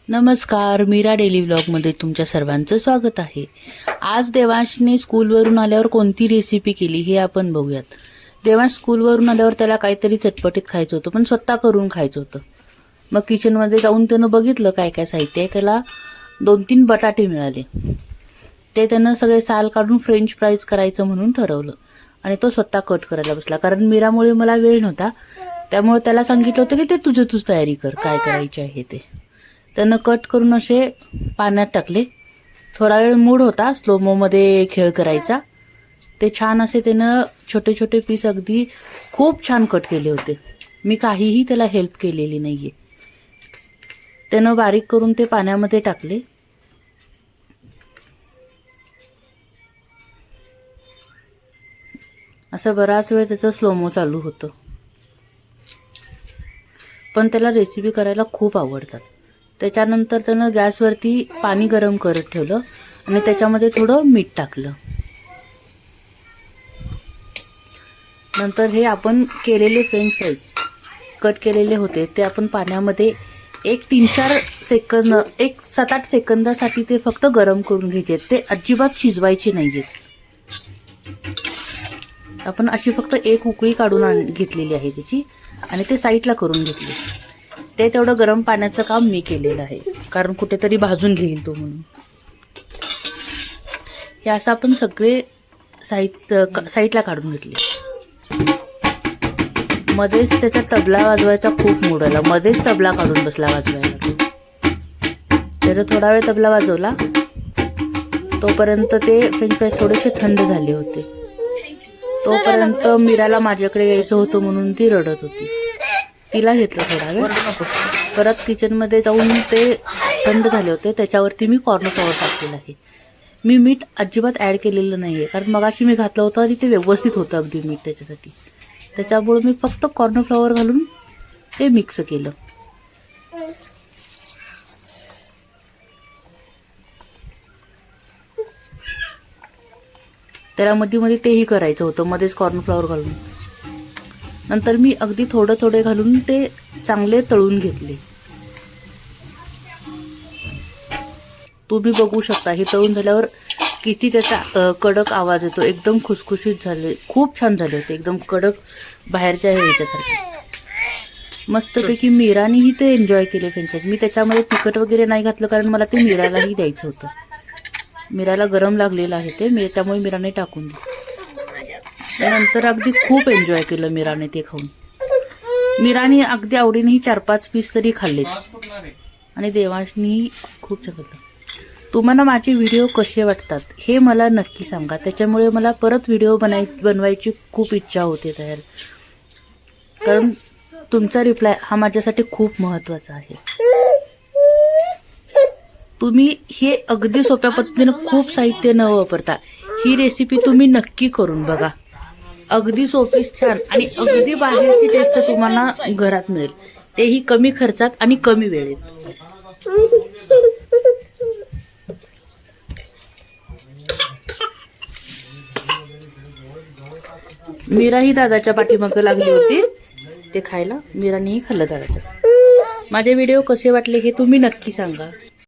नमस्कार, मीरा डेली व्लॉगमध्ये तुमच्या सर्वांचं स्वागत आहे। आज देवांशने स्कूलवरून आल्यावर कोणती रेसिपी केली हे आपण बघूयात। देवांश स्कूलवरून आल्यावर त्याला काहीतरी चटपटीत खायचं होतं, पण स्वतः करून खायचं होतं। मग किचनमध्ये जाऊन त्यानं बघितलं काय काय साहित्य आहे। त्याला 2-3 बटाटे मिळाले। ते त्यानं सगळे साल काढून फ्रेंच फ्राईज करायचं म्हणून ठरवलं आणि तो स्वतः कट करायला बसला। कारण मीरामुळे मला वेळ नव्हता, त्यामुळे त्याला सांगितलं होतं की ते तुझं तयारी कर, काय करायचे आहे ते। त्यानं कट करून असे पाण्यात टाकले। थोडा वेळ मूड होता स्लो मो मध्ये खेळ करायचा। ते छान असे त्यानं छोटे छोटे पीस अगदी खूप छान कट केले होते। मी काहीही त्याला हेल्प केलेली नाहीये। त्यानं बारीक करून ते पाण्यामध्ये टाकले। असं बराच वेळ त्याचं स्लो मो चालू होतं, पण त्याला रेसिपी करायला खूप आवडतात। त्याच्यानंतर त्यानं गॅसवरती पाणी गरम करत ठेवलं आणि त्याच्यामध्ये थोडं मीठ टाकलं। नंतर हे आपण केलेले फ्रेंच फ्राईज कट केलेले होते ते आपण पाण्यामध्ये एक 3-4 सेकंद, 7-8 सेकंदासाठी ते फक्त गरम करून घ्यायचे। ते अजिबात शिजवायचे नाहीयेत। आपण अशी फक्त एक उकळी काढून घेतलेली आहे त्याची आणि ते साईडला करून घेतले। ते तेवढं गरम पाण्याचं काम मी केलेलं आहे, कारण कुठेतरी भाजून घेईल तो म्हणून। हे असं आपण सगळे साईडला काढून घेतले। मध्येच त्याचा तबला वाजवायचा खूप मूड आला। मध्येच तबला काढून बसला वाजवायला तो। त्यानं थोडा वेळ तबला वाजवला, तोपर्यंत ते फ्रेंच फ्राईज थोडेसे थंड झाले होते। तोपर्यंत मीराला माझ्याकडे यायचं होतं म्हणून ती रडत होती। तिला घेतलं थोडा वेळ। परत किचनमध्ये जाऊन ते थंड झाले होते, त्याच्यावरती मी कॉर्नफ्लॉवर टाकलेलं आहे। मी मीठ अजिबात ॲड केलेलं नाहीये, कारण मगाशी मी घातलं होतं आणि ते व्यवस्थित होतं अगदी मीठ त्याच्यासाठी। त्याच्यामुळे मी फक्त कॉर्नफ्लॉवर घालून ते मिक्स केलं। त्याला मध्ये तेही करायचं होतं, मध्येच कॉर्नफ्लॉवर घालून। नंतर मी अगदी थोडे घालून ते चांगले तळून घेतले। तुम्ही बघू शकता हे तळून झाल्यावर किती त्याचा कडक आवाज येतो। एकदम खुसखुशीत झाले, खूप छान झाले होते, एकदम कडक बाहेरच्या ह्याच्यासारखे। मस्तपैकी मीरानीही ते एन्जॉय केले फ्रेंच फ्राईज। मी त्याच्यामध्ये तिखट वगैरे नाही घातलं, कारण मला ते मीरालाही द्यायचं होतं। मीराला गरम लागलेलं आहे ते, त्यामुळे मीराने टाकून दिलं। नंतर अगदी खूप एन्जॉय केलं मीराने ते खाऊन। मीराने अगदी आवडीनेही 4-5 पीस तरी खाल्लेच आणि देवांशनीही खूप छान खाल्लं। तुम्हाला माझे व्हिडिओ कसे वाटतात हे मला नक्की सांगा, त्याच्यामुळे मला परत व्हिडिओ बनवायची खूप इच्छा होते तयार। कारण तुमचा रिप्लाय हा माझ्यासाठी खूप महत्त्वाचा आहे। तुम्ही हे अगदी सोप्या पद्धतीने खूप साहित्य न वापरता ही रेसिपी तुम्ही नक्की करून बघा। अगदी सोपी, छान आणि अगदी बाहेरची टेस्ट तुम्हाला घरात मिळेल, तेही कमी खर्चात आणि कमी वेळेत। मीराही दादाच्या पाठीमागं लागली होती ते खायला। मीरानेही खाल्लं दादाच्या। माझे व्हिडिओ कसे वाटले हे तुम्ही नक्की सांगा।